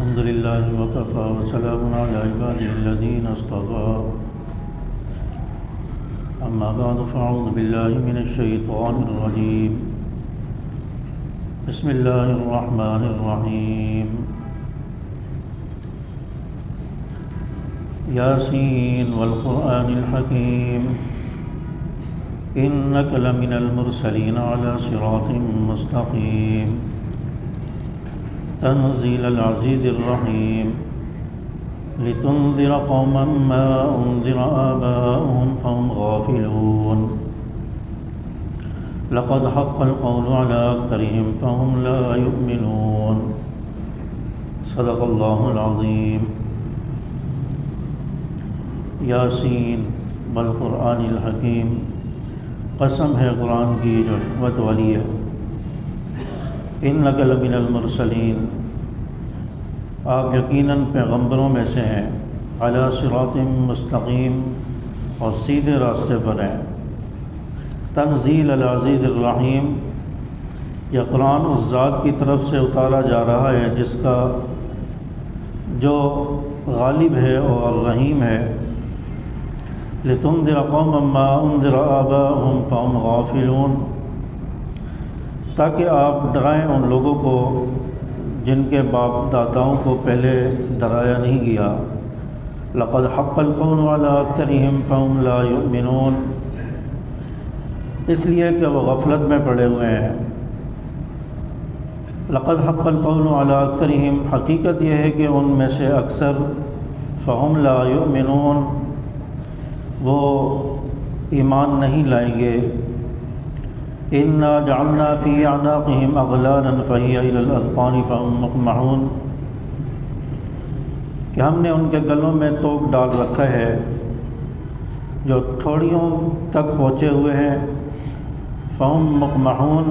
الحمد لله وكفى وسلام على عباده الذين اصطفى أما بعد فأعوذ بالله من الشيطان الرجيم بسم الله الرحمن الرحيم ياسين والقرآن الحكيم إنك لمن المرسلين على صراط مستقيم تنزيل العزيز الرحيم لتنذر قوما ما أنذر آباؤهم فهم غافلون لقد حق القول على أكثرهم فهم لا يؤمنون صدق الله العظيم یاسین والقرآن الحکیم، قسم ہے قرآن کی جو حکمت والی ہے۔ انک لمن المرسلین، آپ یقیناً پیغمبروں میں سے ہیں، علی صراط مستقیم، اور سیدھے راستے پر ہیں۔ تنزیل العزیز الرحیم، یہ قرآن اس ذات کی طرف سے اتارا جا رہا ہے جس کا جو غالب ہے اور رحیم ہے۔ لتنذر قوما ما انذر آباؤهم فهم غافلون، تاکہ آپ ڈرائیں ان لوگوں کو جن کے باپ داداؤں کو پہلے ڈرایا نہیں گیا۔ لقد حق القول على أكثرهم فهم لا يؤمنون، اس لیے کہ وہ غفلت میں پڑے ہوئے ہیں۔ لقد حق القول على أكثرهم، حقیقت یہ ہے کہ ان میں سے اکثر فهم لا يؤمنون، وہ ایمان نہیں لائیں گے۔ انا جعلنا فی اعناقهم اغلالا فہی الی الاذقان فهم مقمحون، کہ ہم نے ان کے گلوں میں توق ڈال رکھا ہے جو ٹھوڑیوں تک پہنچے ہوئے ہیں، فهم مقمحون،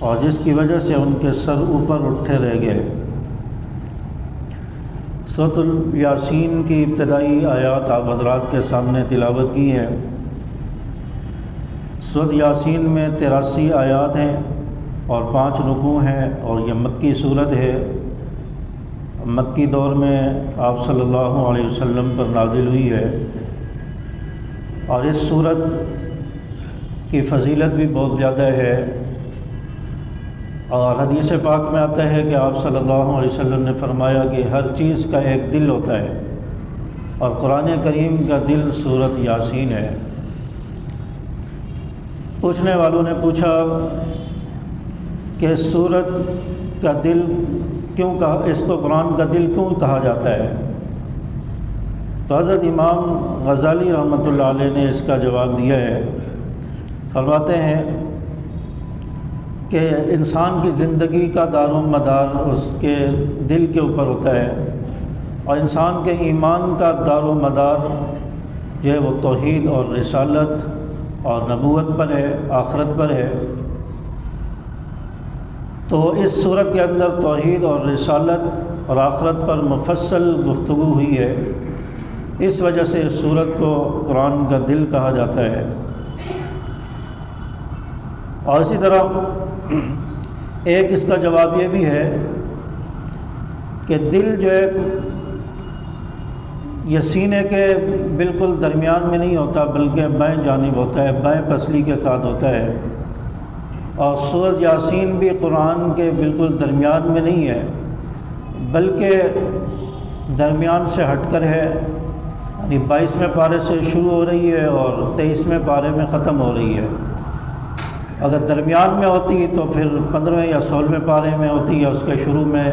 اور جس کی وجہ سے ان کے سر اوپر اٹھے رہ گئے۔ سورۃ یاسین کی ابتدائی آیات آپ حضرات کے سامنے تلاوت کی ہے۔ سورۃ یاسین میں 83 آیات ہیں اور 5 رکوع ہیں، اور یہ مکی صورت ہے۔ مکی دور میں آپ صلی اللہ علیہ وسلم پر نازل ہوئی ہے، اور اس صورت کی فضیلت بھی بہت زیادہ ہے۔ اور حدیث پاک میں آتا ہے کہ آپ صلی اللہ علیہ وسلم نے فرمایا کہ ہر چیز کا ایک دل ہوتا ہے، اور قرآن کریم کا دل سورۃ یاسین ہے۔ پوچھنے والوں نے پوچھا کہ سورت کا دل کیوں کہا، اس کو قرآن کا دل کیوں کہا جاتا ہے؟ تو حضرت امام غزالی رحمۃ اللہ علیہ نے اس کا جواب دیا ہے۔ فرماتے ہیں کہ انسان کی زندگی کا دار و مدار اس کے دل کے اوپر ہوتا ہے، اور انسان کے ایمان کا دار و مدار جو ہے وہ توحید اور رسالت اور نبوت پر ہے، آخرت پر ہے۔ تو اس صورت کے اندر توحید اور رسالت اور آخرت پر مفصل گفتگو ہوئی ہے، اس وجہ سے اس صورت کو قرآن کا دل کہا جاتا ہے۔ اور اسی طرح ایک اس کا جواب یہ بھی ہے کہ دل جو ہے یہ سینے کے بالکل درمیان میں نہیں ہوتا، بلکہ بائیں جانب ہوتا ہے، بائیں پسلی کے ساتھ ہوتا ہے۔ اور سورۃ یاسین بھی قرآن کے بالکل درمیان میں نہیں ہے، بلکہ درمیان سے ہٹ کر ہے، یعنی 22ویں پارے سے شروع ہو رہی ہے اور 23ویں پارے میں ختم ہو رہی ہے۔ اگر درمیان میں ہوتی تو پھر 15ویں یا 16ویں پارے میں ہوتی ہے اس کے شروع میں۔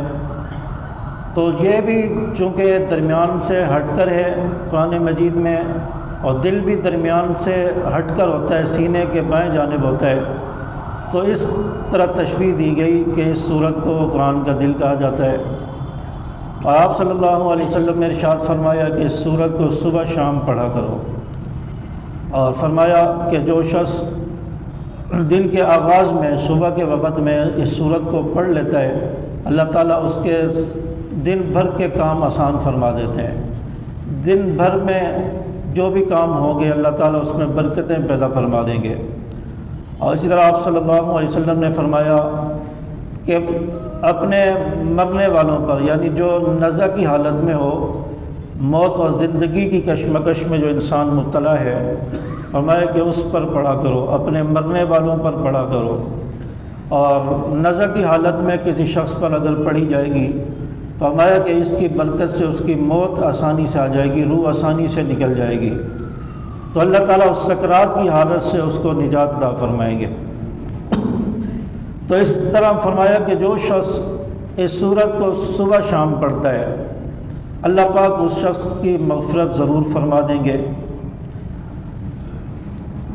تو یہ بھی چونکہ درمیان سے ہٹ کر ہے قرآن مجید میں، اور دل بھی درمیان سے ہٹ کر ہوتا ہے، سینے کے بائیں جانب ہوتا ہے، تو اس طرح تشبیہ دی گئی کہ اس صورت کو قرآن کا دل کہا جاتا ہے۔ اور آپ صلی اللہ علیہ وسلم نے ارشاد فرمایا کہ اس صورت کو صبح شام پڑھا کرو، اور فرمایا کہ جو شخص دن کے آغاز میں صبح کے وقت میں اس صورت کو پڑھ لیتا ہے، اللہ تعالیٰ اس کے دن بھر کے کام آسان فرما دیتے ہیں۔ دن بھر میں جو بھی کام ہوں گے اللہ تعالیٰ اس میں برکتیں پیدا فرما دیں گے۔ اور اسی طرح آپ صلی اللہ علیہ وسلم نے فرمایا کہ اپنے مرنے والوں پر، یعنی جو نزع کی حالت میں ہو، موت اور زندگی کی کشمکش میں جو انسان مبتلا ہے، فرمایا کہ اس پر پڑھا کرو، اپنے مرنے والوں پر پڑھا کرو۔ اور نزع کی حالت میں کسی شخص پر اگر پڑھی جائے گی، فرمایا کہ اس کی برکت سے اس کی موت آسانی سے آ جائے گی، روح آسانی سے نکل جائے گی، تو اللہ تعالیٰ اس سکرات کی حالت سے اس کو نجات عطا فرمائیں گے۔ تو اس طرح فرمایا کہ جو شخص اس سورت کو صبح شام پڑھتا ہے، اللہ پاک اس شخص کی مغفرت ضرور فرما دیں گے۔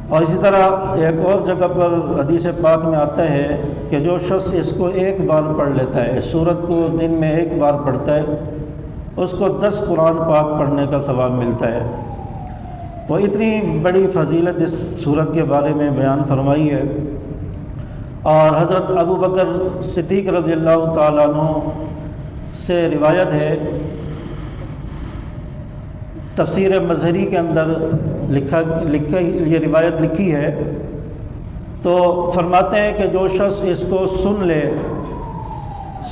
اور اسی طرح ایک اور جگہ پر حدیث پاک میں آتا ہے کہ جو شخص اس کو ایک بار پڑھ لیتا ہے، اس سورت کو دن میں ایک بار پڑھتا ہے، اس کو 10 قرآن پاک پڑھنے کا ثواب ملتا ہے۔ تو اتنی بڑی فضیلت اس سورت کے بارے میں بیان فرمائی ہے۔ اور حضرت ابو بکر صدیق رضی اللہ تعالیٰ عنہ سے روایت ہے، تفسیر مظہری کے اندر یہ روایت لکھی ہے، تو فرماتے ہیں کہ جو شخص اس کو سن لے،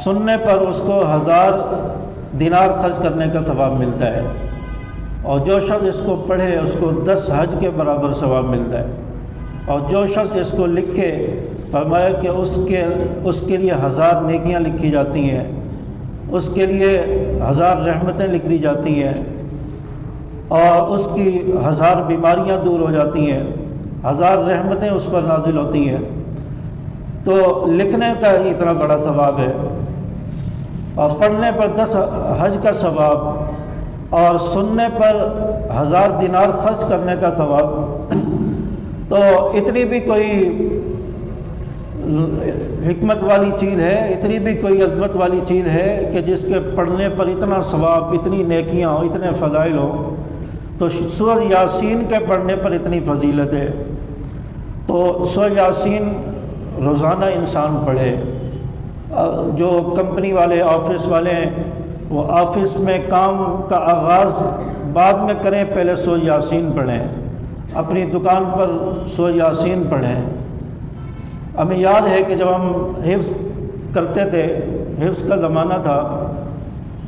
سننے پر اس کو 1000 دینار خرچ کرنے کا ثواب ملتا ہے، اور جو شخص اس کو پڑھے اس کو 10 حج کے برابر ثواب ملتا ہے، اور جو شخص اس کو لکھے، فرمایا کہ اس کے لیے 1000 نیکیاں لکھی جاتی ہیں، اس کے لیے 1000 رحمتیں لکھ دی جاتی ہیں، اور اس کی 1000 بیماریاں دور ہو جاتی ہیں، 1000 رحمتیں اس پر نازل ہوتی ہیں۔ تو لکھنے کا اتنا بڑا ثواب ہے، اور پڑھنے پر 10 حج کا ثواب، اور سننے پر 1000 دینار خرچ کرنے کا ثواب۔ تو اتنی بھی کوئی حکمت والی چیز ہے، اتنی بھی کوئی عظمت والی چیز ہے کہ جس کے پڑھنے پر اتنا ثواب، اتنی نیکیاں ہوں، اتنے فضائل ہوں۔ تو سورہ یاسین کے پڑھنے پر اتنی فضیلت ہے، تو سورہ یاسین روزانہ انسان پڑھے۔ جو کمپنی والے، آفس والے ہیں، وہ آفس میں کام کا آغاز بعد میں کریں، پہلے سورہ یاسین پڑھیں، اپنی دکان پر سورہ یاسین پڑھیں۔ ہمیں یاد ہے کہ جب ہم حفظ کرتے تھے، حفظ کا زمانہ تھا،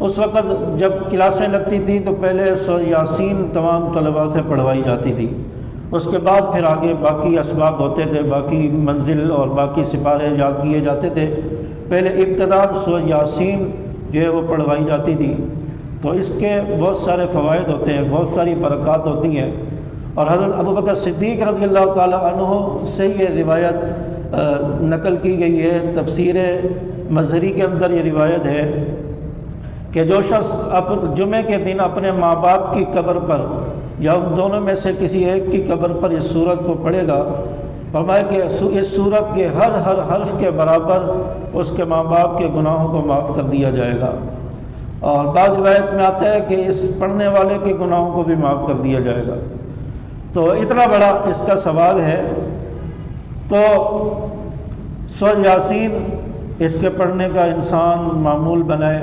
اس وقت جب کلاسیں لگتی تھیں تو پہلے سورہ یاسین تمام طلباء سے پڑھوائی جاتی تھی، اس کے بعد پھر آگے باقی اسباق ہوتے تھے، باقی منزل اور باقی سپارے یاد کیے جاتے تھے۔ پہلے ابتدا سورہ یاسین جو ہے وہ پڑھوائی جاتی تھی۔ تو اس کے بہت سارے فوائد ہوتے ہیں، بہت ساری برکات ہوتی ہیں، اور حضرت ابوبکر صدیق رضی اللہ تعالیٰ عنہ سے یہ روایت نقل کی گئی ہے۔ تفسیر مظہری کے اندر یہ روایت ہے کہ جو شخص جمعے کے دن اپنے ماں باپ کی قبر پر یا ان دونوں میں سے کسی ایک کی قبر پر اس سورت کو پڑھے گا، فرمایا کہ اس سورت کے ہر حرف کے برابر اس کے ماں باپ کے گناہوں کو معاف کر دیا جائے گا، اور بعض روایت میں آتا ہے کہ اس پڑھنے والے کے گناہوں کو بھی معاف کر دیا جائے گا۔ تو اتنا بڑا اس کا ثواب ہے۔ تو سورہ یاسین اس کے پڑھنے کا انسان معمول بنائے۔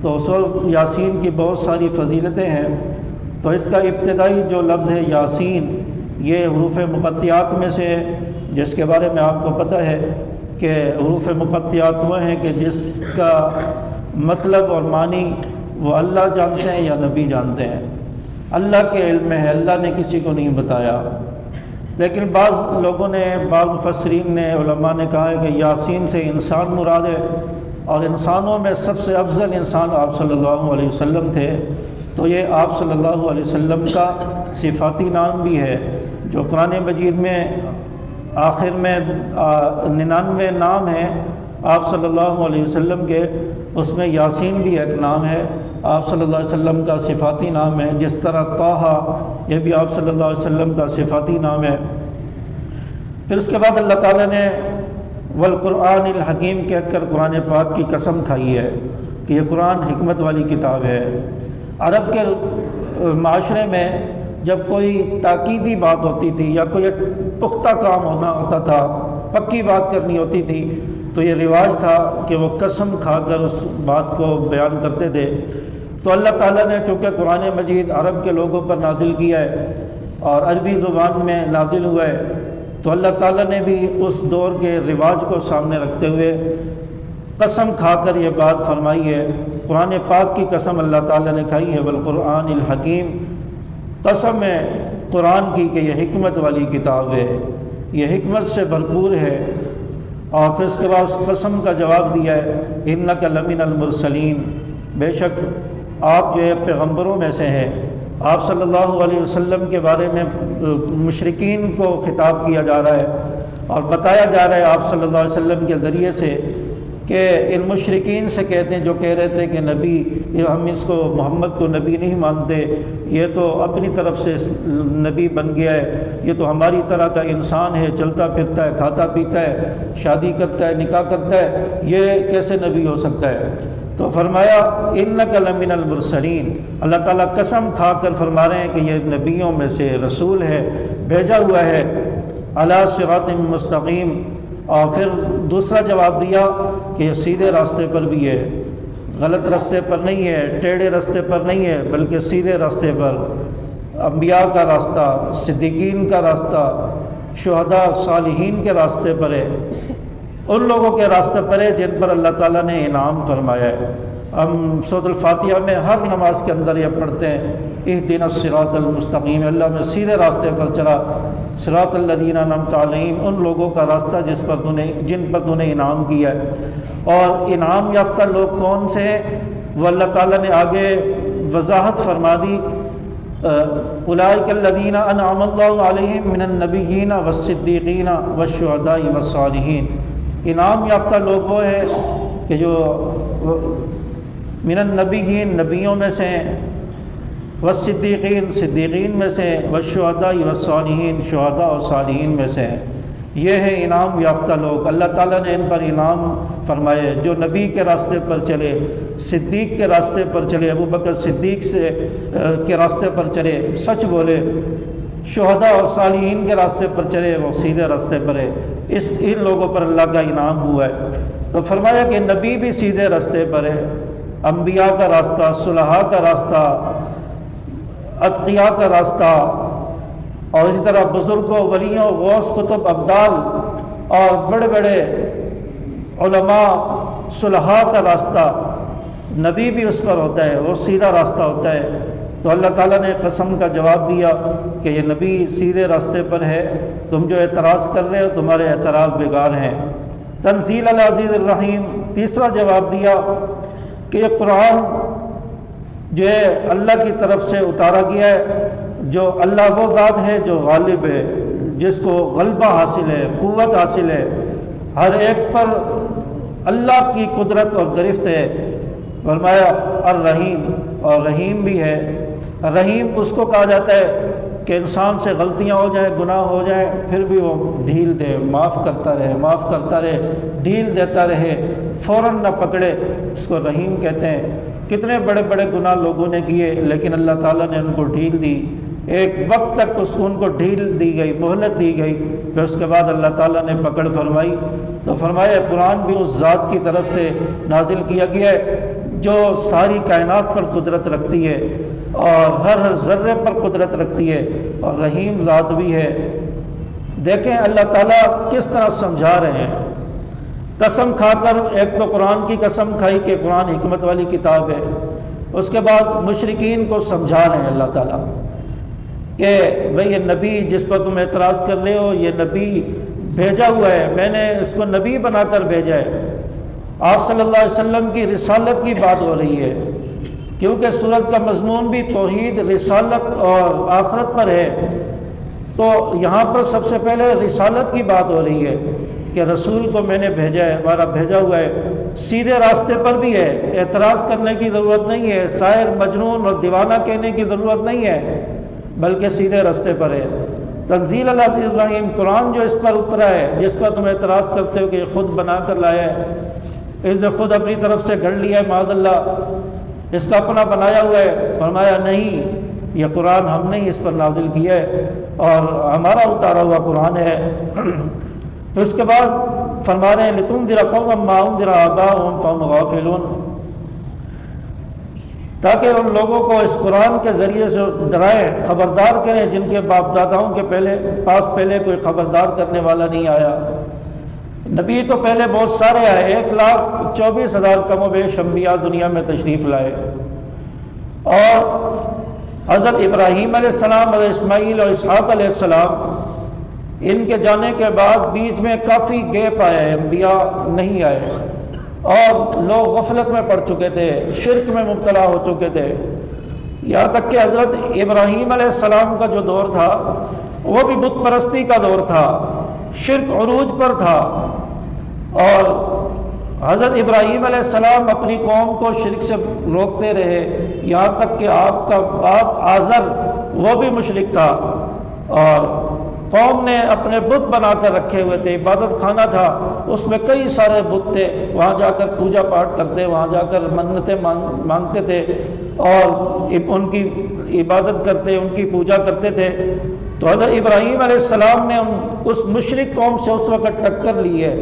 تو سورہ یاسین کی بہت ساری فضیلتیں ہیں۔ تو اس کا ابتدائی جو لفظ ہے یاسین، یہ حروف مقطعات میں سے ہے، جس کے بارے میں آپ کو پتہ ہے کہ حروف مقطعات وہ ہیں کہ جس کا مطلب اور معنی وہ اللہ جانتے ہیں یا نبی جانتے ہیں، اللہ کے علم میں ہے، اللہ نے کسی کو نہیں بتایا۔ لیکن بعض لوگوں نے، بعض مفسرین نے، علماء نے کہا ہے کہ یاسین سے انسان مراد ہے، اور انسانوں میں سب سے افضل انسان آپ صلی اللہ علیہ وسلم تھے۔ تو یہ آپ صلی اللہ علیہ وسلم کا صفاتی نام بھی ہے، جو قرآن مجید میں آخر میں 99 نام ہیں آپ صلی اللہ علیہ وسلم کے، اس میں یاسین بھی ایک نام ہے، آپ صلی اللہ علیہ وسلم کا صفاتی نام ہے۔ جس طرح طٰہٰ، یہ بھی آپ صلی اللہ علیہ وسلم کا صفاتی نام ہے۔ پھر اس کے بعد اللہ تعالیٰ نے والقرآن الحکیم کہہ کر قرآن پاک کی قسم کھائی ہے کہ یہ قرآن حکمت والی کتاب ہے۔ عرب کے معاشرے میں جب کوئی تاکیدی بات ہوتی تھی یا کوئی پختہ کام ہونا ہوتا تھا، پکی بات کرنی ہوتی تھی، تو یہ رواج تھا کہ وہ قسم کھا کر اس بات کو بیان کرتے تھے۔ تو اللہ تعالیٰ نے چونکہ قرآن مجید عرب کے لوگوں پر نازل کیا ہے اور عربی زبان میں نازل ہوا ہے، تو اللہ تعالیٰ نے بھی اس دور کے رواج کو سامنے رکھتے ہوئے قسم کھا کر یہ بات فرمائی ہے، قرآن پاک کی قسم اللہ تعالیٰ نے کھائی ہے، والقرآن الحکیم، قسم ہے قرآن کی کہ یہ حکمت والی کتاب ہے، یہ حکمت سے بھرپور ہے۔ اور پھر اس کے بعد اس قسم کا جواب دیا ہے، انک لمن المرسلین، بے شک آپ جو ہے پیغمبروں میں سے ہیں۔ آپ صلی اللہ علیہ وسلم کے بارے میں مشرکین کو خطاب کیا جا رہا ہے اور بتایا جا رہا ہے آپ صلی اللہ علیہ وسلم کے ذریعے سے کہ ان مشرکین سے کہتے ہیں جو کہہ رہے تھے کہ نبی، ہم اس کو محمد کو نبی نہیں مانتے، یہ تو اپنی طرف سے نبی بن گیا ہے، یہ تو ہماری طرح کا انسان ہے، چلتا پھرتا ہے، کھاتا پیتا ہے، شادی کرتا ہے، نکاح کرتا ہے، یہ کیسے نبی ہو سکتا ہے؟ تو فرمایا انک لمن المرسلین، اللہ تعالیٰ قسم کھا کر فرما رہے ہیں کہ یہ نبیوں میں سے رسول ہے، بھیجا ہوا ہے، علی صراط مستقیم۔ اور پھر دوسرا جواب دیا کہ یہ سیدھے راستے پر بھی ہے، غلط راستے پر نہیں ہے، ٹیڑھے راستے پر نہیں ہے، بلکہ سیدھے راستے پر، انبیاء کا راستہ، صدیقین کا راستہ، شہداء صالحین کے راستے پر ہے، ان لوگوں کے راستے پر ہے جن پر اللہ تعالیٰ نے انعام فرمایا ہے۔ ہم سورۃ الفاتحہ میں ہر نماز کے اندر یہ پڑھتے ہیں، اہدنا الصراط المستقیم، اللہ میں سیدھے راستے پر چلا، صراط الذین انعمت علیہم، ان لوگوں کا راستہ جن پر تو نے انعام کیا ہے۔ اور انعام یافتہ لوگ کون سے ہیں؟ وہ اللہ تعالیٰ نے آگے وضاحت فرما دی، اولئک الذین انعم اللہ علیہم من النبیین والصدیقین والشہداء والصالحین۔ انعام یافتہ لوگ وہ ہیں کہ جو من النبیین، نبیوں میں سے ہیں، والصدیقین، صدیقین میں سے ہیں، والشہداء والصالحین، شہداء اور صالحین میں سے ہیں۔ یہ ہے انعام یافتہ لوگ، اللہ تعالیٰ نے ان پر انعام فرمائے، جو نبی کے راستے پر چلے، صدیق کے راستے پر چلے، ابو بکر صدیق کے راستے پر چلے، سچ بولے، شہداء اور صالحین کے راستے پر چلے، وہ سیدھے راستے پر ہے، ان لوگوں پر اللہ کا انعام ہوا ہے۔ تو فرمایا کہ نبی بھی سیدھے راستے پر ہے، انبیاء کا راستہ، صلحاء کا راستہ، اتقیاء کا راستہ، اور اسی طرح بزرگوں، ولیوں، غوث، قطب، ابدال اور بڑے بڑے علماء، صلحاء کا راستہ، نبی بھی اس پر ہوتا ہے، وہ سیدھا راستہ ہوتا ہے۔ تو اللہ تعالیٰ نے قسم کا جواب دیا کہ یہ نبی سیدھے راستے پر ہے، تم جو اعتراض کر رہے ہو تمہارے اعتراض بیکار ہیں۔ تنزیل العزیز الرحیم، تیسرا جواب دیا کہ یہ قرآن جو ہے اللہ کی طرف سے اتارا گیا ہے، جو اللہ وہ ذات ہے جو غالب ہے، جس کو غلبہ حاصل ہے، قوت حاصل ہے، ہر ایک پر اللہ کی قدرت اور گرفت ہے۔ فرمایا الرحیم، اور رحیم بھی ہے۔ رحیم اس کو کہا جاتا ہے کہ انسان سے غلطیاں ہو جائیں، گناہ ہو جائیں، پھر بھی وہ ڈھیل دے، معاف کرتا رہے، ڈھیل دیتا رہے، فوراً نہ پکڑے، اس کو رحیم کہتے ہیں۔ کتنے بڑے بڑے گناہ لوگوں نے کیے لیکن اللہ تعالیٰ نے ان کو ڈھیل دی، ایک وقت تک ان کو ڈھیل دی گئی، مہلت دی گئی، پھر اس کے بعد اللہ تعالیٰ نے پکڑ فرمائی۔ تو فرمایا قرآن بھی اس ذات کی طرف سے نازل کیا گیا ہے جو ساری کائنات پر قدرت رکھتی ہے اور ہر ذرے پر قدرت رکھتی ہے، اور رحیم ذات بھی ہے۔ دیکھیں اللہ تعالیٰ کس طرح سمجھا رہے ہیں، قسم کھا کر، ایک تو قرآن کی قسم کھائی کہ قرآن حکمت والی کتاب ہے، اس کے بعد مشرکین کو سمجھا رہے ہیں اللہ تعالیٰ کہ بھئی یہ نبی جس پر تم اعتراض کر رہے ہو، یہ نبی بھیجا ہوا ہے، میں نے اس کو نبی بنا کر بھیجا ہے۔ آپ صلی اللہ علیہ وسلم کی رسالت کی بات ہو رہی ہے، کیونکہ سورت کا مضمون بھی توحید، رسالت اور آخرت پر ہے، تو یہاں پر سب سے پہلے رسالت کی بات ہو رہی ہے کہ رسول کو میں نے بھیجا ہے، ہمارا بھیجا ہوا ہے، سیدھے راستے پر بھی ہے، اعتراض کرنے کی ضرورت نہیں ہے، شاعر، مجنون اور دیوانہ کہنے کی ضرورت نہیں ہے، بلکہ سیدھے راستے پر ہے۔ تنزیل العزیز الرحیم، قرآن جو اس پر اترا ہے، جس پر تم اعتراض کرتے ہو کہ یہ خود بنا کر لایا ہے، اس نے خود اپنی طرف سے گھڑ لیا ہے، معاذ اللہ، اس کا اپنا بنایا ہوا ہے۔ فرمایا نہیں، یہ قرآن ہم نے اس پر نازل کیا ہے اور ہمارا اتارا ہوا قرآن ہے۔ پھر اس کے بعد فرما رہے ہیں لِتُنذِرَ قَوْمًا مَّا أُنذِرَ آبَاؤُهُمْ فَهُمْ غَافِلُونَ، تاکہ ان لوگوں کو اس قرآن کے ذریعے سے ڈرائیں، خبردار کریں جن کے باپ داداؤں کے پاس پہلے کوئی خبردار کرنے والا نہیں آیا۔ نبی تو پہلے بہت سارے آئے، 1,24,000 کم و بیش انبیاء دنیا میں تشریف لائے، اور حضرت ابراہیم علیہ السلام، حضرت اسماعیل اور اسحاق علیہ السلام، ان کے جانے کے بعد بیچ میں کافی گیپ آیا ہے، انبیاء نہیں آئے، اور لوگ غفلت میں پڑ چکے تھے، شرک میں مبتلا ہو چکے تھے، یہاں تک کہ حضرت ابراہیم علیہ السلام کا جو دور تھا وہ بھی بت پرستی کا دور تھا، شرک عروج پر تھا، اور حضرت ابراہیم علیہ السلام اپنی قوم کو شرک سے روکتے رہے، یہاں تک کہ آپ کا باپ آزر وہ بھی مشرک تھا، اور قوم نے اپنے بت بنا کر رکھے ہوئے تھے، عبادت خانہ تھا، اس میں کئی سارے بت تھے، وہاں جا کر پوجا پاٹ کرتے، وہاں جا کر منتیں مانگتے تھے اور ان کی عبادت کرتے، ان کی پوجا کرتے تھے۔ تو حضرت ابراہیم علیہ السلام نے اس مشرک قوم سے اس وقت ٹکر لی ہے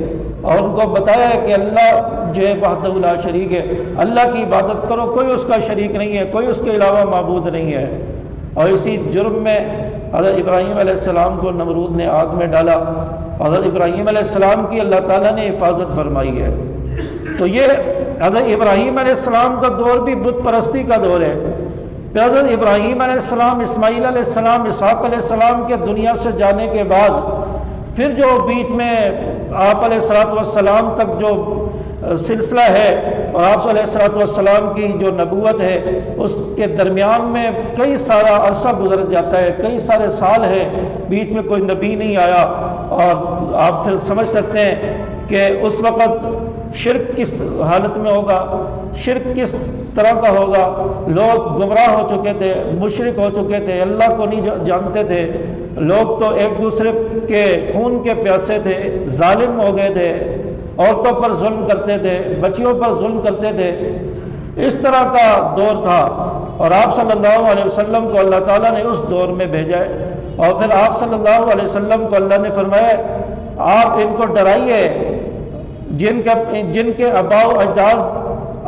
اور ان کو بتایا ہے کہ اللہ جو ہے وحدہ لا شریک ہے، اللہ کی عبادت کرو، کوئی اس کا شریک نہیں ہے، کوئی اس کے علاوہ معبود نہیں ہے۔ اور اسی جرم میں حضرت ابراہیم علیہ السلام کو نمرود نے آگ میں ڈالا، حضرت ابراہیم علیہ السلام کی اللہ تعالیٰ نے حفاظت فرمائی ہے۔ تو یہ حضرت ابراہیم علیہ السلام کا دور بھی بت پرستی کا دور ہے۔ پھر حضرت ابراہیم علیہ السلام، اسماعیل علیہ السلام، اسحاق علیہ السلام کے دنیا سے جانے کے بعد پھر جو بیچ میں آپ علیہ الصلوۃ والسلام تک جو سلسلہ ہے اور آپ علیہ الصلوۃ والسلام کی جو نبوت ہے اس کے درمیان میں کئی سارا عرصہ گزر جاتا ہے، کئی سارے سال ہے، بیچ میں کوئی نبی نہیں آیا، اور آپ پھر سمجھ سکتے ہیں کہ اس وقت شرک کس حالت میں ہوگا، شرک کس طرح کا ہوگا، لوگ گمراہ ہو چکے تھے، مشرک ہو چکے تھے، اللہ کو نہیں جانتے تھے، لوگ تو ایک دوسرے کے خون کے پیاسے تھے، ظالم ہو گئے تھے، عورتوں پر ظلم کرتے تھے، بچیوں پر ظلم کرتے تھے، اس طرح کا دور تھا، اور آپ صلی اللہ علیہ وسلم کو اللہ تعالیٰ نے اس دور میں بھیجا ہے، اور پھر آپ صلی اللہ علیہ وسلم کو اللہ نے فرمایا آپ ان کو ڈرائیے جن کے آباء و اجداد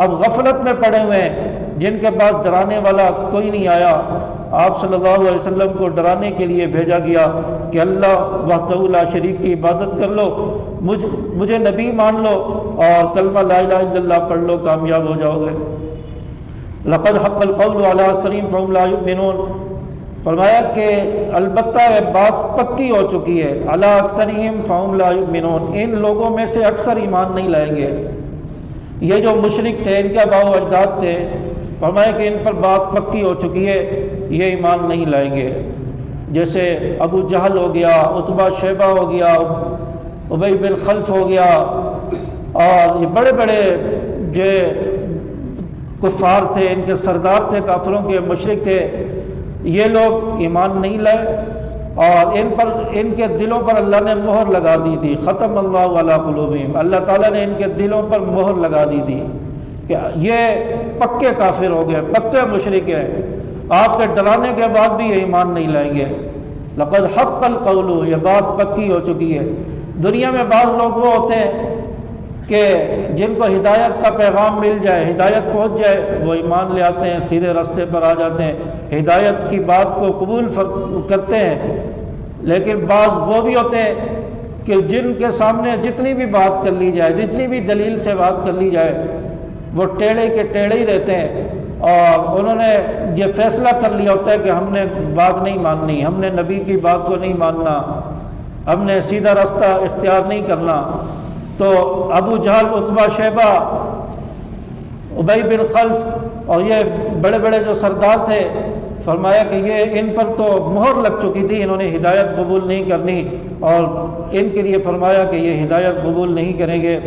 اب غفلت میں پڑے ہوئے ہیں، جن کے پاس ڈرانے والا کوئی نہیں آیا، آپ صلی اللہ علیہ وسلم کو ڈرانے کے لیے بھیجا گیا کہ اللہ وحدہ لا شریک کی عبادت کر لو، مجھے نبی مان لو اور کلمہ لا الہ الا اللہ پڑھ لو، کامیاب ہو جاؤ گے۔ لقد حق القول علی اکثرہم فہم لا یؤمنون، فرمایا کہ البتہ بات پکی ہو چکی ہے، علی اکثرہم فہم لا یؤمنون، ان لوگوں میں سے اکثر ایمان نہیں لائیں گے۔ یہ جو مشرک تھے، ان کے آباء و اجداد تھے، فرمایا کہ ان پر بات پکی ہو چکی ہے، یہ ایمان نہیں لائیں گے۔ جیسے ابو جہل ہو گیا، عتبہ شیبہ ہو گیا، ابی بن خلف ہو گیا، اور یہ بڑے بڑے جو کفار تھے، ان کے سردار تھے، کافروں کے مشرک تھے، یہ لوگ ایمان نہیں لائے، اور ان کے دلوں پر اللہ نے مہر لگا دی تھی، ختم اللہ علی قلوبہم، اللہ تعالیٰ نے ان کے دلوں پر مہر لگا دی تھی کہ یہ پکے کافر ہو گئے، پکے مشرک ہیں، آپ کے ڈرانے کے بعد بھی یہ ایمان نہیں لائیں گے۔ لقد حق القول، یہ بات پکی ہو چکی ہے۔ دنیا میں بعض لوگ وہ ہوتے ہیں کہ جن کو ہدایت کا پیغام مل جائے، ہدایت پہنچ جائے، وہ ایمان لے آتے ہیں، سیدھے راستے پر آ جاتے ہیں، ہدایت کی بات کو قبول کرتے ہیں۔ لیکن بعض وہ بھی ہوتے ہیں کہ جن کے سامنے جتنی بھی بات کر لی جائے، جتنی بھی دلیل سے بات کر لی جائے، وہ ٹیڑھے کے ٹیڑھے ہی رہتے ہیں، اور انہوں نے یہ فیصلہ کر لیا ہوتا ہے کہ ہم نے بات نہیں ماننی، ہم نے نبی کی بات کو نہیں ماننا، ہم نے سیدھا راستہ اختیار نہیں کرنا۔ تو ابو جہل، عتبہ شیبہ، ابی بن خلف اور یہ بڑے بڑے جو سردار تھے، فرمایا کہ یہ ان پر تو مہر لگ چکی تھی، انہوں نے ہدایت قبول نہیں کرنی، اور ان کے لیے فرمایا کہ یہ ہدایت قبول نہیں کریں گے۔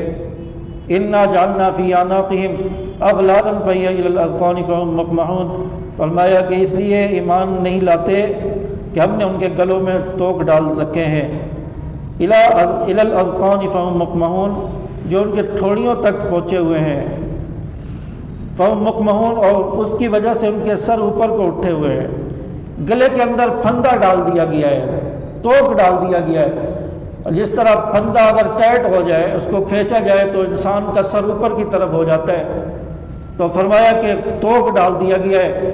انا جعلنا فی اعناقہم اغلالا فہی الی الاذقان فہم مقمحون، فرمایا کہ اس لیے ایمان نہیں لاتے کہ ہم نے ان کے گلوں میں توق ڈال رکھے ہیں، الی الاذقان فہم مقمحون، جو ان کے ٹھوڑیوں تک پہنچے ہوئے ہیں، فہم مقمحون، اور اس کی وجہ سے ان کے سر اوپر کو اٹھے ہوئے ہیں، گلے کے اندر پھندا ڈال دیا گیا ہے، توق ڈال دیا گیا ہے۔ جس طرح پھندا اگر ٹائٹ ہو جائے، اس کو کھینچا جائے تو انسان کا سر اوپر کی طرف ہو جاتا ہے، تو فرمایا کہ توق ڈال دیا گیا ہے،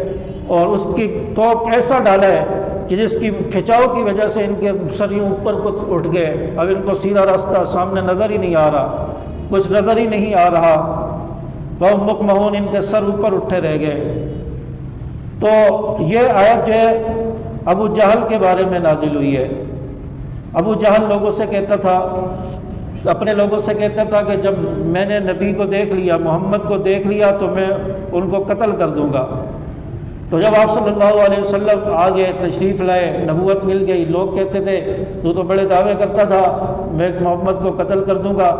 اور اس کی توق ایسا ڈالا ہے کہ جس کی کھچاؤ کی وجہ سے ان کے سر یوں اوپر کو اٹھ گئے، اب ان کو سیدھا راستہ سامنے نظر ہی نہیں آ رہا، کچھ نظر ہی نہیں آ رہا، وہ مکمہون، ان کے سر اوپر اٹھے رہ گئے۔ تو یہ آیت جو ہے ابو جہل کے بارے میں نازل ہوئی ہے۔ ابو جہل لوگوں سے کہتا تھا، اپنے لوگوں سے کہتا تھا کہ جب میں نے نبی کو دیکھ لیا، محمد کو دیکھ لیا، تو میں ان کو قتل کر دوں گا۔ تو جب آپ صلی اللہ علیہ وسلم آگے تشریف لائے، نبوت مل گئی، لوگ کہتے تھے تو بڑے دعوے کرتا تھا میں محمد کو قتل کر دوں گا،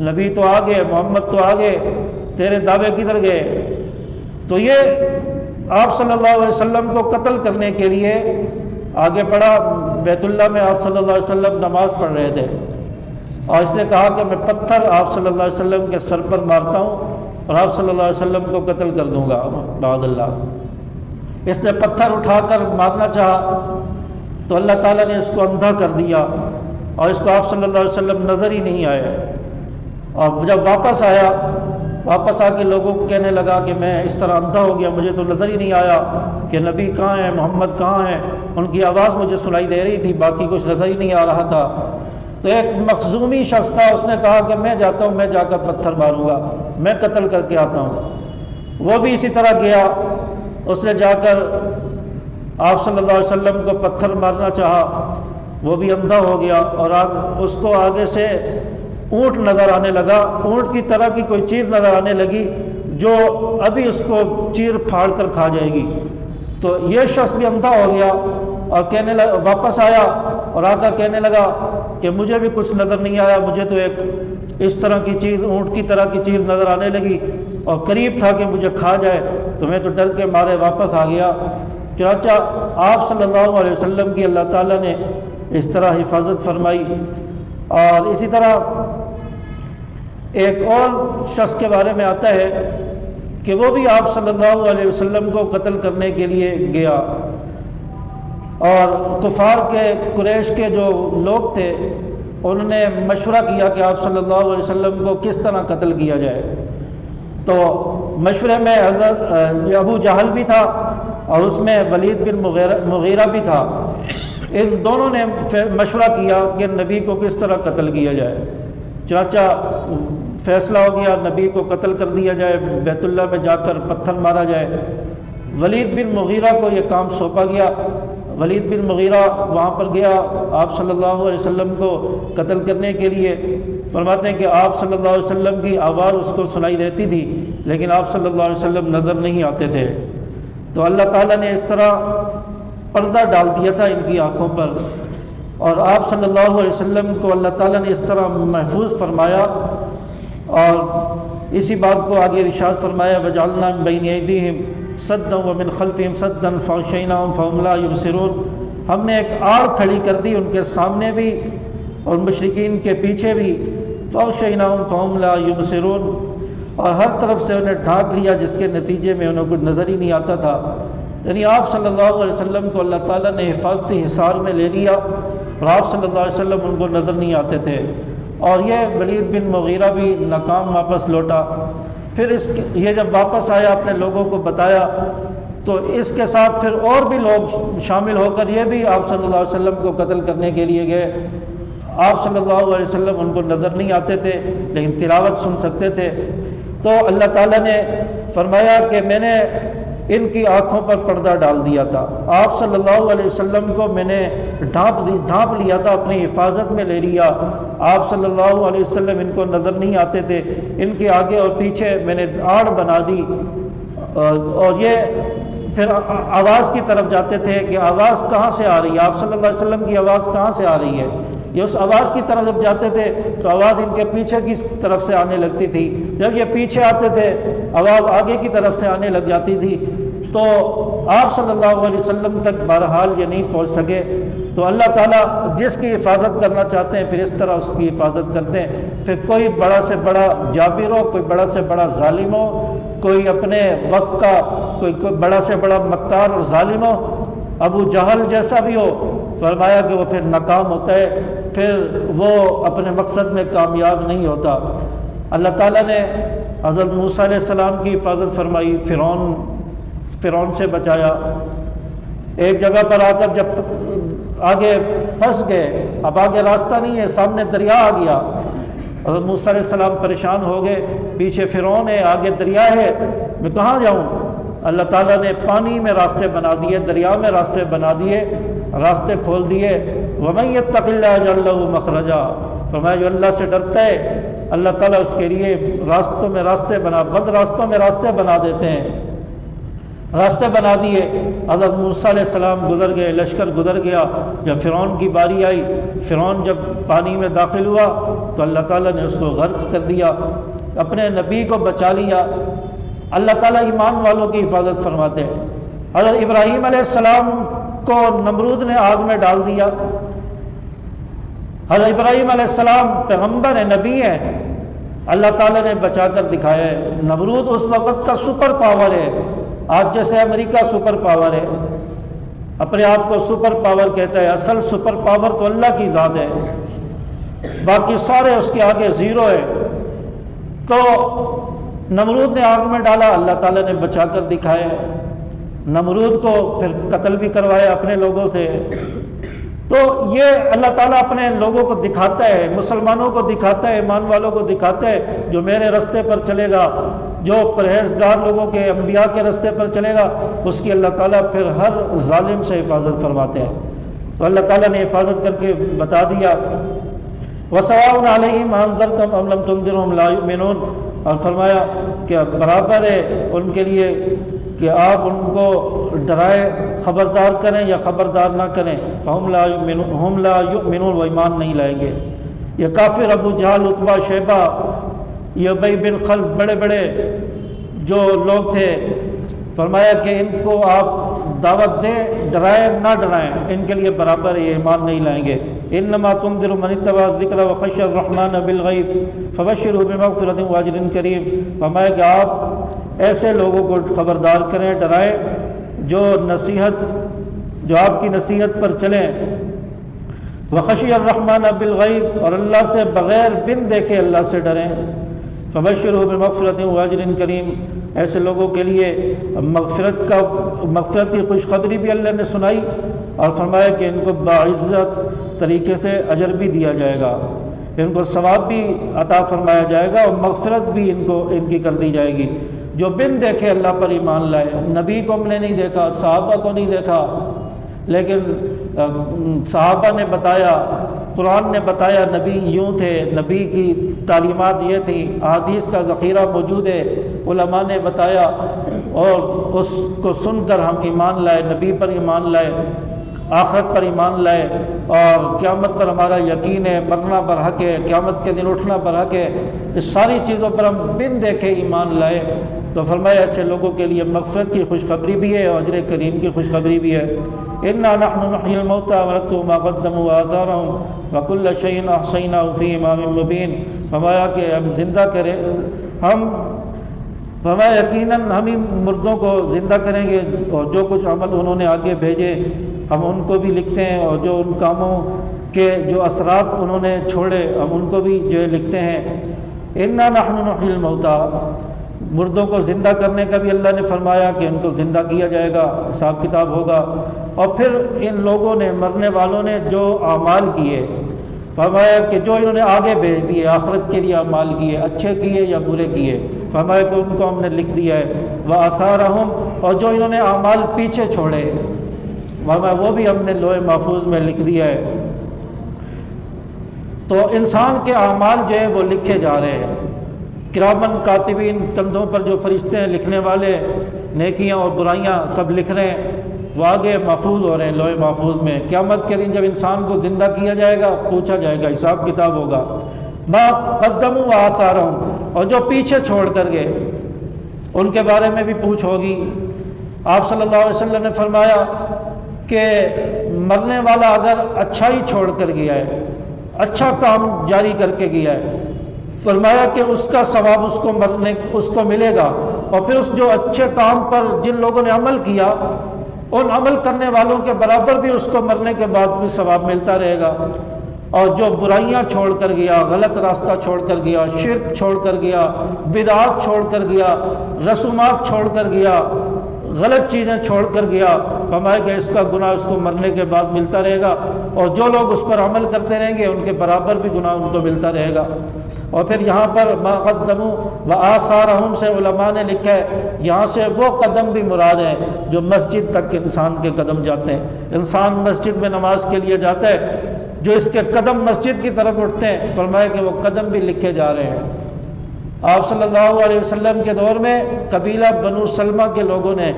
نبی تو آگے، محمد تو آگے، تیرے دعوے کدھر گئے؟ تو یہ آپ صلی اللہ علیہ وسلم کو قتل کرنے کے لیے آگے بڑھا۔ بیت اللہ میں آپ صلی اللہ علیہ وسلم نماز پڑھ رہے تھے، اور اس نے کہا کہ میں پتھر آپ صلی اللہ علیہ وسلم کے سر پر مارتا ہوں اور آپ صلی اللہ علیہ وسلم کو قتل کر دوں گا معاذ اللہ۔ اس نے پتھر اٹھا کر مارنا چاہا تو اللہ تعالیٰ نے اس کو اندھا کر دیا، اور اس کو آپ صلی اللہ علیہ وسلم نظر ہی نہیں آئے۔ اور جب واپس آیا، واپس آ کے لوگوں کو کہنے لگا کہ میں اس طرح اندھا ہو گیا، مجھے تو نظر ہی نہیں آیا کہ نبی کہاں ہیں، محمد کہاں ہیں، ان کی آواز مجھے سنائی دے رہی تھی، باقی کچھ نظر ہی نہیں آ رہا تھا۔ تو ایک مخزومی شخص تھا، اس نے کہا کہ میں جاتا ہوں، میں جا کر پتھر ماروں گا، میں قتل کر کے آتا ہوں۔ وہ بھی اسی طرح گیا، اس نے جا کر آپ صلی اللہ علیہ وسلم کو پتھر مارنا چاہا، وہ بھی اندھا ہو گیا، اور اس کو آگے سے اونٹ نظر آنے لگا، اونٹ کی طرح کی کوئی چیز نظر آنے لگی جو ابھی اس کو چیر پھاڑ کر کھا جائے گی۔ تو یہ شخص بھی اندھا ہو گیا اور کہنے لگا، واپس آیا اور آ کر کہنے لگا کہ مجھے بھی کچھ نظر نہیں آیا، مجھے تو ایک اس طرح کی چیز، اونٹ کی طرح کی چیز نظر آنے لگی اور قریب تھا کہ مجھے کھا جائے، تو میں تو ڈر کے مارے واپس آ گیا۔ چنانچہ آپ صلی اللہ علیہ وسلم کی اللہ تعالیٰ نے اس طرح حفاظت فرمائی۔ اور اسی طرح ایک اور شخص کے بارے میں آتا ہے کہ وہ بھی آپ صلی اللہ علیہ وسلم کو قتل کرنے کے لیے گیا، اور کفار کے، قریش کے جو لوگ تھے انہوں نے مشورہ کیا کہ آپ صلی اللہ علیہ وسلم کو کس طرح قتل کیا جائے۔ تو مشورے میں حضرت ابو جہل بھی تھا اور اس میں ولید بن مغیرہ بھی تھا، ان دونوں نے مشورہ کیا کہ نبی کو کس طرح قتل کیا جائے۔ چنانچہ فیصلہ ہو گیا نبی کو قتل کر دیا جائے، بیت اللہ میں جا کر پتھر مارا جائے۔ ولید بن مغیرہ کو یہ کام سونپا گیا۔ ولید بن مغیرہ وہاں پر گیا آپ صلی اللہ علیہ وسلم کو قتل کرنے کے لیے۔ فرماتے ہیں کہ آپ صلی اللہ علیہ وسلم کی آواز اس کو سنائی دیتی تھی، لیکن آپ صلی اللہ علیہ وسلم نظر نہیں آتے تھے۔ تو اللہ تعالیٰ نے اس طرح پردہ ڈال دیا تھا ان کی آنکھوں پر، اور آپ صلی اللہ علیہ وسلم کو اللہ تعالیٰ نے اس طرح محفوظ فرمایا، اور اسی بات کو آگے ارشاد فرمایا وَجَعَلْنَا مِن بَيْنِ أَيْدِيهِمْ سَدًّا وَمِنْ خَلْفِهِمْ سَدًّا فَأَغْشَيْنَاهُمْ فَهُمْ لَا يُبْصِرُونَ۔ ہم نے ایک آڑ کھڑی کر دی ان کے سامنے بھی اور مشرکین کے پیچھے بھی، فَأَغْشَيْنَاهُمْ فَهُمْ لَا يُبْصِرُونَ، اور ہر طرف سے انہیں ڈھانپ لیا جس کے نتیجے میں انہیں کچھ نظر ہی نہیں آتا تھا۔ یعنی آپ صلی اللہ علیہ وسلم کو اللہ تعالیٰ نے حفاظتی حصار میں لے لیا، اور آپ صلی اللہ علیہ وسلم ان کو نظر نہیں آتے تھے۔ اور یہ ولید بن مغیرہ بھی ناکام واپس لوٹا۔ پھر یہ جب واپس آیا اپنے لوگوں کو بتایا، تو اس کے ساتھ پھر اور بھی لوگ شامل ہو کر یہ بھی آپ صلی اللہ علیہ وسلم کو قتل کرنے کے لیے گئے۔ آپ صلی اللہ علیہ وسلم ان کو نظر نہیں آتے تھے لیکن تلاوت سن سکتے تھے۔ تو اللہ تعالیٰ نے فرمایا کہ میں نے ان کی آنکھوں پر پردہ ڈال دیا تھا، آپ صلی اللہ علیہ وسلم کو میں نے ڈھانپ لیا تھا، اپنی حفاظت میں لے لیا۔ آپ صلی اللہ علیہ وسلم ان کو نظر نہیں آتے تھے، ان کے آگے اور پیچھے میں نے آڑ بنا دی، اور یہ پھر آواز کی طرف جاتے تھے کہ آواز کہاں سے آ رہی ہے، آپ صلی اللہ علیہ وسلم کی آواز کہاں سے آ رہی ہے۔ یہ اس آواز کی طرف جب جاتے تھے تو آواز ان کے پیچھے کی طرف سے آنے لگتی تھی، جب یہ پیچھے آتے تھے آواز آگے کی طرف سے آنے لگ جاتی تھی۔ تو آپ صلی اللہ علیہ وسلم تک بہرحال یہ نہیں پہنچ سکے۔ تو اللہ تعالیٰ جس کی حفاظت کرنا چاہتے ہیں پھر اس طرح اس کی حفاظت کرتے ہیں۔ پھر کوئی بڑا سے بڑا جابر ہو، کوئی بڑا سے بڑا ظالم ہو، کوئی اپنے وقت کا کوئی بڑا سے بڑا مکار اور ظالم ہو، ابو جہل جیسا بھی ہو، فرمایا کہ وہ پھر ناکام ہوتا ہے، پھر وہ اپنے مقصد میں کامیاب نہیں ہوتا۔ اللہ تعالیٰ نے حضرت موسیٰ علیہ السلام کی حفاظت فرمائی، فرعون سے بچایا۔ ایک جگہ پر آ کر جب آگے پھنس گئے، اب آگے راستہ نہیں ہے، سامنے دریا آ گیا، حضرت موسیٰ علیہ السلام پریشان ہو گئے، پیچھے فرعون ہے، آگے دریا ہے، میں کہاں جاؤں؟ اللہ تعالیٰ نے پانی میں راستے بنا دیے، دریا میں راستے بنا دیے، راستے کھول دیے۔ وَمَن يَتَّقِ اللَّهَ يَجْعَل لَّهُ مَخْرَجًا، فرمایا جو اللہ سے ڈرتا ہے اللہ تعالیٰ اس کے لیے راستوں میں راستے بند راستوں میں راستے بنا دیتے ہیں، راستے بنا دیے۔ حضرت موسیٰ علیہ السلام گزر گئے، لشکر گزر گیا، جب فرعون کی باری آئی، فرعون جب پانی میں داخل ہوا تو اللہ تعالیٰ نے اس کو غرق کر دیا، اپنے نبی کو بچا لیا۔ اللہ تعالیٰ ایمان والوں کی حفاظت فرماتے ہیں۔ حضرت ابراہیم علیہ السلام کو نمرود نے آگ میں ڈال دیا۔ حضرت ابراہیم علیہ السلام پیغمبر ہیں، نبی ہیں، اللہ تعالیٰ نے بچا کر دکھایا ہے۔ نمرود اس وقت کا سپر پاور ہے، آج جیسے امریکہ سپر پاور ہے، اپنے آپ کو سپر پاور کہتا ہے، اصل سپر پاور تو اللہ کی ذات ہے، باقی سارے اس کے آگے زیرو ہے۔ تو نمرود نے آگ میں ڈالا، اللہ تعالیٰ نے بچا کر دکھایا۔ نمرود کو پھر قتل بھی کروایا اپنے لوگوں سے۔ تو یہ اللہ تعالیٰ اپنے لوگوں کو دکھاتا ہے، مسلمانوں کو دکھاتا ہے، ایمان والوں کو دکھاتا ہے، جو میرے رستے پر چلے گا، جو پرہیزگار لوگوں کے انبیاء کے رستے پر چلے گا، اس کی اللہ تعالیٰ پھر ہر ظالم سے حفاظت فرماتے ہیں۔ تو اللہ تعالیٰ نے حفاظت کر کے بتا دیا، وَسَوَاءٌ عَلَيْهِمْ أَنذَرْتَهُمْ أَمْ لَمْ تُنذِرْهُمْ لَا يُؤْمِنُونَ، اور فرمایا کہ برابر ہے ان کے لیے کہ آپ ان کو ڈرائے خبردار کریں یا خبردار نہ کریں، فَهُمْ لَا يُؤْمِنُونَ، وہ ایمان نہیں لائیں گے۔ یہ کافر ابو جہل، عتبہ، شیبہ، یہ ابی بن خلف، بڑے بڑے جو لوگ تھے، فرمایا کہ ان کو آپ دعوت دیں، ڈرائیں نہ ڈرائیں، ان کے لیے برابر یہ ایمان نہیں لائیں گے۔ انما تنذر من اتبع الذکر وخشی الرحمن بالغیب فبشرہ بمغفرۃ واجر کریم، فرمایا کہ آپ ایسے لوگوں کو خبردار کریں، ڈرائیں جو آپ کی نصیحت پر چلیں، وخشی الرحمن بالغیب، اور اللہ سے بغیر بن دیکھے اللہ سے ڈریں، فبشرہ بمغفرۃ واجر کریم، ایسے لوگوں کے لیے مغفرت کی خوشخبری بھی اللہ نے سنائی، اور فرمایا کہ ان کو باعزت طریقے سے اجر بھی دیا جائے گا، ان کو ثواب بھی عطا فرمایا جائے گا، اور مغفرت بھی ان کی کر دی جائے گی۔ جو بن دیکھے اللہ پر ایمان لائے، نبی کو ہم نے نہیں دیکھا، صحابہ کو نہیں دیکھا، لیکن صحابہ نے بتایا، قرآن نے بتایا، نبی یوں تھے، نبی کی تعلیمات یہ تھیں، احادیث کا ذخیرہ موجود ہے، علماء نے بتایا، اور اس کو سن کر ہم ایمان لائے، نبی پر ایمان لائے، آخرت پر ایمان لائے، اور قیامت پر ہمارا یقین ہے، مرنا پر حق ہے، قیامت کے دن اٹھنا پر حق ہے، اس ساری چیزوں پر ہم بن دیکھے ایمان لائے۔ تو فرمایا ایسے لوگوں کے لیے مغفرت کی خوشخبری بھی ہے، اور اجر کریم کی خوشخبری بھی ہے۔ اِنَّا نَحْنُ نُحْيِي الْمَوْتَىٰ وَنَكْتُبُ مَا قَدَّمُوا وَآثَارَهُمْ وَكُلَّ شَيْءٍ أَحْصَيْنَاهُ فِي إِمَامٍ مُّبِينٍ، فرمایا کہ ہم زندہ کریں، فرمایا یقیناً ہم ہی مردوں کو زندہ کریں گے، اور جو کچھ عمل انہوں نے آگے بھیجے ہم ان کو بھی لکھتے ہیں، اور جو ان کاموں کے جو اثرات انہوں نے چھوڑے ہم ان کو بھی جو ہے لکھتے ہیں۔ اِنَّا نَحْنُ نُحْيِي الْمَوْتَىٰ، مردوں کو زندہ کرنے کا بھی اللہ نے فرمایا کہ ان کو زندہ کیا جائے گا، حساب کتاب ہوگا۔ اور پھر ان لوگوں نے، مرنے والوں نے جو اعمال کیے، فرمایا کہ جو انہوں نے آگے بھیج دیے، آخرت کے لیے اعمال کیے، اچھے کیے یا برے کیے، فرمایا کہ ان کو ہم نے لکھ دیا ہے۔ وَآثَارَهُمْ، اور جو انہوں نے اعمال پیچھے چھوڑے، فرمایا وہ بھی ہم نے لوح محفوظ میں لکھ دیا ہے۔ تو انسان کے اعمال جو ہے وہ لکھے جا رہے ہیں، کرامن کاتبین، کندھوں پر جو فرشتے ہیں لکھنے والے، نیکیاں اور برائیاں سب لکھ رہے ہیں، وہ آگے محفوظ ہو رہے ہیں لوح محفوظ میں۔ قیامت کے دن جب انسان کو زندہ کیا جائے گا، پوچھا جائے گا، حساب کتاب ہوگا۔ ما قدموا وآثارهم، اور جو پیچھے چھوڑ کر گئے ان کے بارے میں بھی پوچھ ہوگی۔ آپ صلی اللہ علیہ وسلم نے فرمایا کہ مرنے والا اگر اچھائی چھوڑ کر گیا ہے، اچھا کام جاری کر کے گیا ہے، فرمایا کہ اس کا ثواب اس کو ملے گا، اور پھر اس جو اچھے کام پر جن لوگوں نے عمل کیا، ان عمل کرنے والوں کے برابر بھی اس کو مرنے کے بعد بھی ثواب ملتا رہے گا۔ اور جو برائیاں چھوڑ کر گیا، غلط راستہ چھوڑ کر گیا، شرک چھوڑ کر گیا، بدعات چھوڑ کر گیا، رسومات چھوڑ کر گیا، غلط چیزیں چھوڑ کر گیا، فرمایا کہ اس کا گناہ اس کو مرنے کے بعد ملتا رہے گا، اور جو لوگ اس پر عمل کرتے رہیں گے ان کے برابر بھی گناہ ان کو ملتا رہے گا۔ اور پھر یہاں پر ما قدموا وآثارہم سے علماء نے لکھا ہے، یہاں سے وہ قدم بھی مراد ہے جو مسجد تک انسان کے قدم جاتے ہیں۔ انسان مسجد میں نماز کے لیے جاتا ہے، جو اس کے قدم مسجد کی طرف اٹھتے ہیں، فرمایا کہ وہ قدم بھی لکھے جا رہے ہیں۔ آپ صلی اللہ علیہ وسلم کے دور میں قبیلہ بنو سلمہ کے لوگوں نے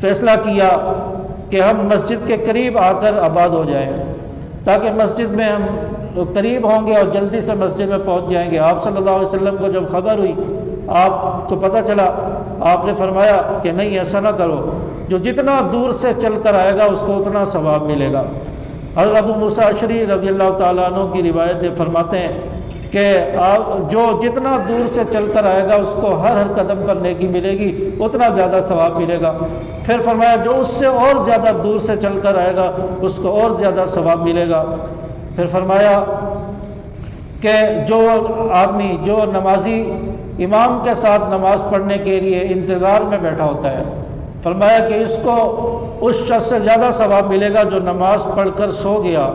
فیصلہ کیا کہ ہم مسجد کے قریب آ کر آباد ہو جائیں، تاکہ مسجد میں ہم قریب ہوں گے اور جلدی سے مسجد میں پہنچ جائیں گے۔ آپ صلی اللہ علیہ وسلم کو جب خبر ہوئی، آپ کو پتہ چلا، آپ نے فرمایا کہ نہیں، ایسا نہ کرو، جو جتنا دور سے چل کر آئے گا اس کو اتنا ثواب ملے گا۔ حضرت ابو موسیٰ اشعری رضی اللہ تعالیٰ عنہ کی روایتیں فرماتے ہیں کہ جو جتنا دور سے چل کر آئے گا اس کو ہر قدم پر نیکی ملے گی، اتنا زیادہ ثواب ملے گا۔ پھر فرمایا جو اس سے اور زیادہ دور سے چل کر آئے گا اس کو اور زیادہ ثواب ملے گا۔ پھر فرمایا کہ جو آدمی، جو نمازی امام کے ساتھ نماز پڑھنے کے لیے انتظار میں بیٹھا ہوتا ہے، فرمایا کہ اس کو اس شخص سے زیادہ ثواب ملے گا جو نماز پڑھ کر سو گیا،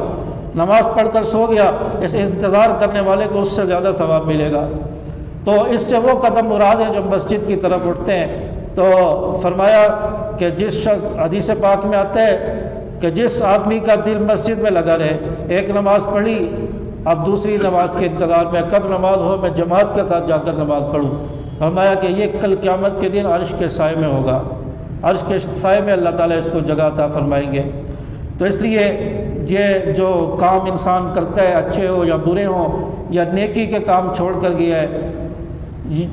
نماز پڑھ کر سو گیا، اس انتظار کرنے والے کو اس سے زیادہ ثواب ملے گا۔ تو اس سے وہ قدم مراد ہیں جو مسجد کی طرف اٹھتے ہیں۔ تو فرمایا کہ جس شخص، حدیث پاک میں آتا ہے کہ جس آدمی کا دل مسجد میں لگا رہے، ایک نماز پڑھی، اب دوسری نماز کے انتظار میں، کب نماز ہو میں جماعت کے ساتھ جا کر نماز پڑھوں، فرمایا کہ یہ کل قیامت کے دن عرش کے سائے میں ہوگا، عرش کے سائے میں اللہ تعالیٰ اس کو جگہ عطا فرمائیں گے۔ تو اس لیے یہ جو کام انسان کرتا ہے، اچھے ہو یا برے ہوں، یا نیکی کے کام چھوڑ کر گیا ہے،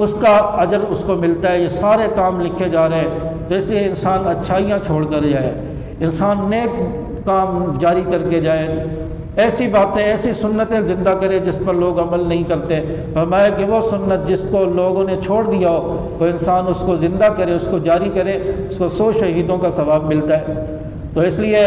اس کا اجر اس کو ملتا ہے۔ یہ سارے کام لکھے جا رہے ہیں، تو اس لیے انسان اچھائیاں چھوڑ کر جائے، انسان نیک کام جاری کر کے جائے، ایسی باتیں، ایسی سنتیں زندہ کرے جس پر لوگ عمل نہیں کرتے۔ فرمایا کہ وہ سنت جس کو لوگوں نے چھوڑ دیا ہو، تو انسان اس کو زندہ کرے، اس کو جاری کرے، اس کو 100 شہیدوں کا ثواب ملتا ہے۔ تو اس لیے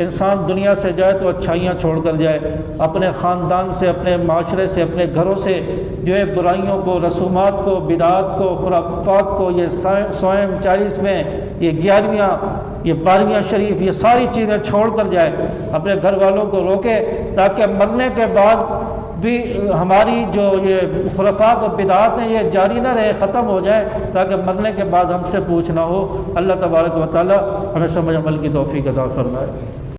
انسان دنیا سے جائے تو اچھائیاں چھوڑ کر جائے، اپنے خاندان سے، اپنے معاشرے سے، اپنے گھروں سے جو ہے برائیوں کو، رسومات کو، بدعات کو، خرافات کو، یہ سوئم 40ویں، یہ 11ویں، یہ 12ویں شریف، یہ ساری چیزیں چھوڑ کر جائے، اپنے گھر والوں کو روکے، تاکہ مرنے کے بعد بھی ہماری جو یہ خرافات و بدعات ہیں یہ جاری نہ رہے، ختم ہو جائے، تاکہ مرنے کے بعد ہم سے پوچھنا ہو۔ اللہ تبارک و تعالی ہمیں سمجھ عمل کی توفیق عطا فرمائے۔